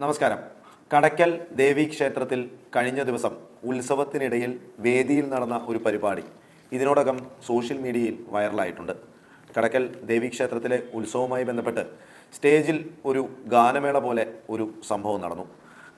നമസ്കാരം. കടയ്ക്കൽ ദേവി ക്ഷേത്രത്തിൽ കഴിഞ്ഞ ദിവസം ഉത്സവത്തിനിടയിൽ വേദിയിൽ നടന്ന ഒരു പരിപാടി ഇതിനോടകം സോഷ്യൽ മീഡിയയിൽ വൈറലായിട്ടുണ്ട്. കടയ്ക്കൽ ദേവി ക്ഷേത്രത്തിലെ ഉത്സവവുമായി ബന്ധപ്പെട്ട് സ്റ്റേജിൽ ഒരു ഗാനമേള പോലെ ഒരു സംഭവം നടന്നു.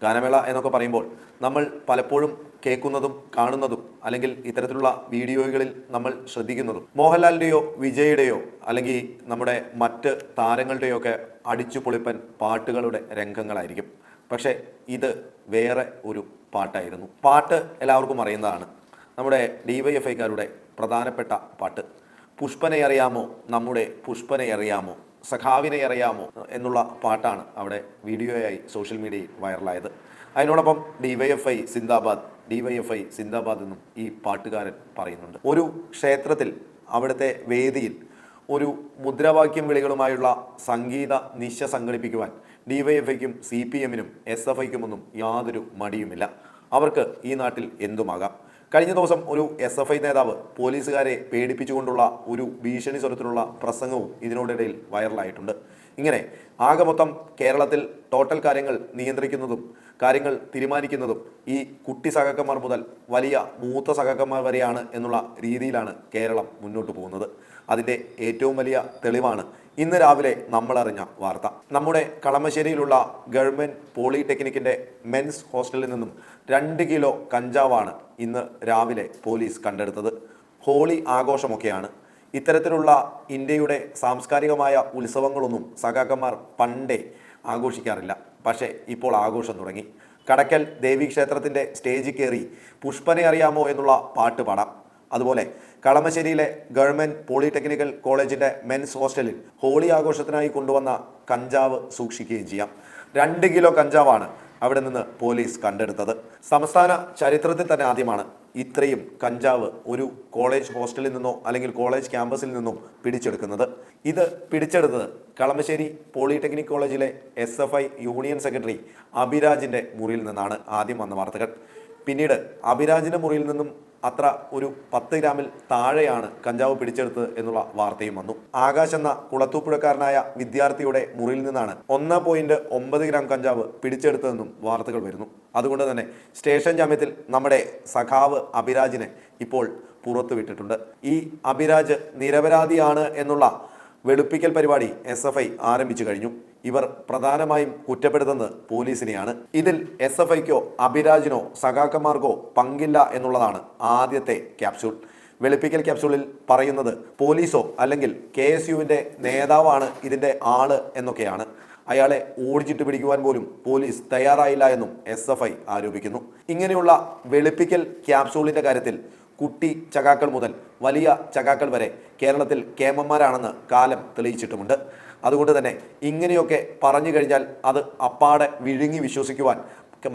ഗാനമേള എന്നൊക്കെ പറയുമ്പോൾ നമ്മൾ പലപ്പോഴും കേൾക്കുന്നതും കാണുന്നതും അല്ലെങ്കിൽ ഇത്തരത്തിലുള്ള വീഡിയോകളിൽ നമ്മൾ ശ്രദ്ധിക്കുന്നതും മോഹൻലാലിൻ്റെയോ വിജയുടെയോ അല്ലെങ്കിൽ നമ്മുടെ മറ്റ് താരങ്ങളുടെയോ ഒക്കെ അടിച്ചു പൊളിപ്പൻ പാട്ടുകളുടെ രംഗങ്ങളായിരിക്കും. പക്ഷേ ഇത് വേറെ ഒരു പാട്ടായിരുന്നു. പാട്ട് എല്ലാവർക്കും അറിയുന്നതാണ്. നമ്മുടെ DYFIക്കാരുടെ പ്രധാനപ്പെട്ട പാട്ട് പുഷ്പനെ അറിയാമോ, നമ്മുടെ പുഷ്പനെ അറിയാമോ, സഖാവിനെ അറിയാമോ എന്നുള്ള പാട്ടാണ് അവിടെ വീഡിയോയായി സോഷ്യൽ മീഡിയയിൽ വൈറലായത്. അതിനോടൊപ്പം DYFI സിന്ദാബാദ്, DYFI സിന്ദാബാദ് എന്നും ഈ പാട്ടുകാരൻ പറയുന്നുണ്ട്. ഒരു ക്ഷേത്രത്തിൽ അവിടുത്തെ വേദിയിൽ ഒരു മുദ്രാവാക്യം വിളികളുമായുള്ള സംഗീത നിശ സംഘടിപ്പിക്കുവാൻ DYFIക്കും CPM-നും SFIക്കും ഒന്നും യാതൊരു മടിയുമില്ല. അവർക്ക് ഈ നാട്ടിൽ എന്തുമാകാം. കഴിഞ്ഞ ദിവസം ഒരു SFI നേതാവ് പോലീസുകാരെ പേടിപ്പിച്ചുകൊണ്ടുള്ള ഒരു ഭീഷണി സ്വരത്തിലുള്ള പ്രസംഗവും ഇതിനോടിടയിൽ വൈറലായിട്ടുണ്ട്. ഇങ്ങനെ ആകെ മൊത്തം കേരളത്തിൽ ടോട്ടൽ കാര്യങ്ങൾ നിയന്ത്രിക്കുന്നതും കാര്യങ്ങൾ തീരുമാനിക്കുന്നതും ഈ കുട്ടി സഖാക്കന്മാർ മുതൽ വലിയ മൂത്ത സഖാക്കന്മാർ വരെയാണ് എന്നുള്ള രീതിയിലാണ് കേരളം മുന്നോട്ട് പോകുന്നത്. അതിൻ്റെ ഏറ്റവും വലിയ തെളിവാണ് ഇന്ന് രാവിലെ നമ്മളറിഞ്ഞ വാർത്ത. നമ്മുടെ കളമശ്ശേരിയിലുള്ള ഗവൺമെൻറ് പോളിടെക്നിക്കിൻ്റെ മെൻസ് ഹോസ്റ്റലിൽ നിന്നും 2 കിലോ കഞ്ചാവാണ് ഇന്ന് രാവിലെ പോലീസ് കണ്ടെടുത്തത്. ഹോളി ആഘോഷമൊക്കെയാണ്. ഇത്തരത്തിലുള്ള ഇന്ത്യയുടെ സാംസ്കാരികമായ ഉത്സവങ്ങളൊന്നും സഖാക്കന്മാർ പണ്ടേ ആഘോഷിക്കാറില്ല. പക്ഷേ ഇപ്പോൾ ആഘോഷം തുടങ്ങി. കടയ്ക്കൽ ദേവി ക്ഷേത്രത്തിൻ്റെ സ്റ്റേജിൽ കയറി പുഷ്പനെ അറിയാമോ എന്നുള്ള പാട്ട് പാടാം. അതുപോലെ കളമശ്ശേരിയിലെ ഗവൺമെൻറ് പോളിടെക്നിക്കൽ കോളേജിൻ്റെ മെൻസ് ഹോസ്റ്റലിൽ ഹോളി ആഘോഷത്തിനായി കൊണ്ടുവന്ന കഞ്ചാവ് സൂക്ഷിക്കുകയും ചെയ്യാം. 2 കിലോ കഞ്ചാവാണ് അവിടെ നിന്ന് പോലീസ് കണ്ടെടുത്തത്. സംസ്ഥാന ചരിത്രത്തിൽ തന്നെ ആദ്യമാണ് ഇത്രയും കഞ്ചാവ് ഒരു കോളേജ് ഹോസ്റ്റലിൽ നിന്നോ അല്ലെങ്കിൽ കോളേജ് ക്യാമ്പസിൽ നിന്നും പിടിച്ചെടുക്കുന്നത്. ഇത് പിടിച്ചെടുത്തത് കളമശ്ശേരി പോളിടെക്നിക് കോളേജിലെ SFI യൂണിയൻ സെക്രട്ടറി അഭിരാജിൻ്റെ മുറിയിൽ നിന്നാണ് ആദ്യം വന്ന വാർത്തകൾ. പിന്നീട് അഭിരാജിൻ്റെ മുറിയിൽ നിന്നും അത്ര ഒരു 10 ഗ്രാമിൽ താഴെയാണ് കഞ്ചാവ് പിടിച്ചെടുത്തത് എന്നുള്ള വാർത്തയും വന്നു. ആകാശ് എന്ന കുളത്തൂപ്പുഴക്കാരനായ വിദ്യാർത്ഥിയുടെ മുറിയിൽ നിന്നാണ് 1.9 ഗ്രാം കഞ്ചാവ് പിടിച്ചെടുത്തതെന്നും വാർത്തകൾ വരുന്നു. അതുകൊണ്ട് തന്നെ സ്റ്റേഷൻ ജാമ്യത്തിൽ നമ്മുടെ സഖാവ് അഭിരാജിനെ ഇപ്പോൾ പുറത്തുവിട്ടിട്ടുണ്ട്. ഈ അഭിരാജ് നിരപരാധിയാണ് എന്നുള്ള വെളുപ്പിക്കൽ പരിപാടി SFI ആരംഭിച്ചു കഴിഞ്ഞു. ഇവർ പ്രധാനമായും കുറ്റപ്പെടുത്തുന്നത് പോലീസിനെയാണ്. ഇതിൽ SFIക്കോ അഭിരാജിനോ സഖാക്കന്മാർക്കോ പങ്കില്ല എന്നുള്ളതാണ് ആദ്യത്തെ ക്യാപ്സ്യൂൾ. വെളുപ്പിക്കൽ ക്യാപ്സ്യൂളിൽ പറയുന്നത് പോലീസോ അല്ലെങ്കിൽ KSUവിൻ്റെ നേതാവാണ് ഇതിൻ്റെ ആള് എന്നൊക്കെയാണ്. അയാളെ ഓടിച്ചിട്ട് പിടിക്കുവാൻ പോലും പോലീസ് തയ്യാറായില്ല എന്നും SFI ആരോപിക്കുന്നു. ഇങ്ങനെയുള്ള വെളുപ്പിക്കൽ ക്യാപ്സ്യൂളിൻ്റെ കാര്യത്തിൽ കുട്ടി ചകാക്കൾ മുതൽ വലിയ ചകാക്കൾ വരെ കേരളത്തിൽ കേമന്മാരാണെന്ന് കാലം തെളിയിച്ചിട്ടുമുണ്ട്. അതുകൊണ്ട് തന്നെ ഇങ്ങനെയൊക്കെ പറഞ്ഞു കഴിഞ്ഞാൽ അത് അപ്പാടെ വിഴുങ്ങി വിശ്വസിക്കുവാൻ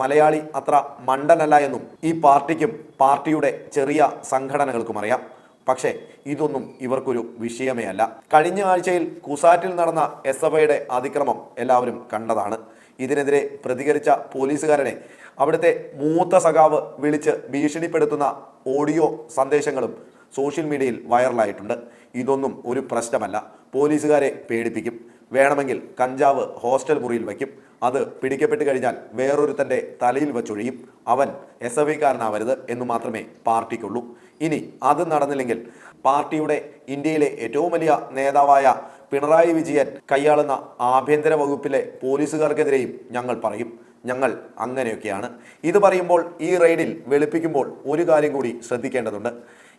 മലയാളി അത്ര മണ്ടനല്ല എന്നും ഈ പാർട്ടിക്കും പാർട്ടിയുടെ ചെറിയ സംഘടനകൾക്കും അറിയാം. പക്ഷേ ഇതൊന്നും ഇവർക്കൊരു വിഷയമേ അല്ല. കഴിഞ്ഞ ആഴ്ചയിൽ കുസാറ്റിൽ നടന്ന SFIയുടെ അതിക്രമം എല്ലാവരും കണ്ടതാണ്. ഇതിനെതിരെ പ്രതികരിച്ച പോലീസുകാരനെ അവിടുത്തെ മൂത്ത സഖാവ് വിളിച്ച് ഭീഷണിപ്പെടുത്തുന്ന ഓഡിയോ സന്ദേശങ്ങളും സോഷ്യൽ മീഡിയയിൽ വൈറലായിട്ടുണ്ട്. ഇതൊന്നും ഒരു പ്രശ്നമല്ല. പോലീസുകാരെ പേടിപ്പിക്കും. വേണമെങ്കിൽ കഞ്ചാവ് ഹോസ്റ്റൽ മുറിയിൽ വയ്ക്കും. അത് പിടിക്കപ്പെട്ട് കഴിഞ്ഞാൽ വേറൊരുത്തൻ്റെ തലയിൽ വച്ചൊഴിയും. അവൻ SFIക്കാരനാവരുത് എന്ന് മാത്രമേ പാർട്ടിക്കുള്ളൂ. ഇനി അത് നടന്നില്ലെങ്കിൽ പാർട്ടിയുടെ ഇന്ത്യയിലെ ഏറ്റവും വലിയ നേതാവായ പിണറായി വിജയൻ കൈയാളുന്ന ആഭ്യന്തര വകുപ്പിലെ പോലീസുകാർക്കെതിരെയും ഞങ്ങൾ പറയും. ഞങ്ങൾ അങ്ങനെയൊക്കെയാണ്. ഇത് പറയുമ്പോൾ ഈ റെയ്ഡിൽ വെളുപ്പിക്കുമ്പോൾ ഒരു കാര്യം കൂടി ശ്രദ്ധിക്കേണ്ടതുണ്ട്.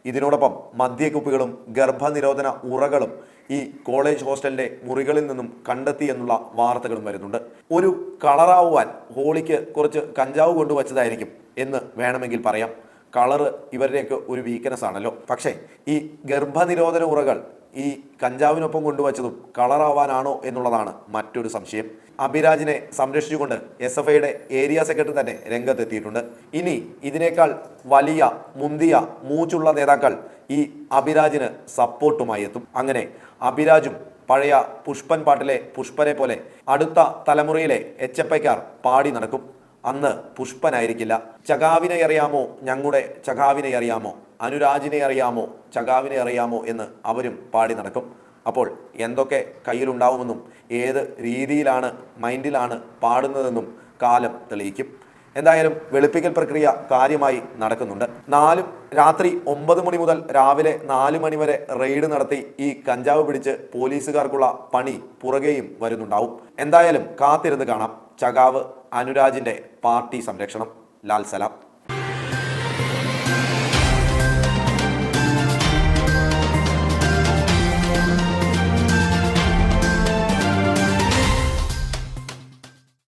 ഇതിനോടൊപ്പം മദ്യക്കുപ്പികളും ഗർഭനിരോധന ഉറകളും ഈ കോളേജ് ഹോസ്റ്റലിൻ്റെ മുറികളിൽ നിന്നും കണ്ടെത്തി എന്നുള്ള വാർത്തകളും വരുന്നുണ്ട്. ഒരു കളറാവുവാൻ ഹോളിക്ക് കുറച്ച് കഞ്ചാവ് കൊണ്ടുവച്ചതായിരിക്കും എന്ന് വേണമെങ്കിൽ പറയാം. കളറ് ഇവരുടെയൊക്കെ ഒരു വീക്ക്നെസ് ആണല്ലോ. പക്ഷേ ഈ ഗർഭനിരോധന ഉറകൾ ഈ കഞ്ചാവിനൊപ്പം കൊണ്ടുവച്ചതും കളറാവാനാണോ എന്നുള്ളതാണ് മറ്റൊരു സംശയം. അഭിരാജിനെ സംരക്ഷിച്ചുകൊണ്ട് SFIയുടെ ഏരിയ സെക്രട്ടറി തന്നെ രംഗത്തെത്തിയിട്ടുണ്ട്. ഇനി ഇതിനേക്കാൾ വലിയ മുന്തിയ മൂച്ചുള്ള നേതാക്കൾ ഈ അഭിരാജിന് സപ്പോർട്ടുമായി എത്തും. അങ്ങനെ അഭിരാജും പഴയ പുഷ്പൻ പാട്ടിലെ പുഷ്പനെ പോലെ അടുത്ത തലമുറയിലെ HFIക്കാർ പാടി നടക്കും. അന്ന് പുഷ്പനായിരിക്കില്ല. ചകാവിനെ അറിയാമോ, ഞങ്ങളുടെ ചകാവിനെ അറിയാമോ, അനുരാജിനെ അറിയാമോ, ചകാവിനെ അറിയാമോ എന്ന് അവരും പാടി നടക്കും. അപ്പോൾ എന്തൊക്കെ കയ്യിലുണ്ടാവുമെന്നും ഏത് രീതിയിലാണ് മൈൻഡിലാണ് പാടുന്നതെന്നും കാലം തെളിയിക്കും. എന്തായാലും വെളുപ്പിക്കൽ പ്രക്രിയ കാര്യമായി നടക്കുന്നുണ്ട്. രാത്രി 9 മണി മുതൽ രാവിലെ 4 മണി വരെ റെയ്ഡ് നടത്തി ഈ കഞ്ചാവ് പിടിച്ച് പോലീസുകാർക്കുള്ള പണി പുറകെയും വരുന്നുണ്ടാവും. എന്തായാലും കാത്തിരുന്ന് കാണാം. ചകാവ് അനുരാജിന്റെ പാർട്ടി സംരക്ഷണം. ലാൽ സലാം.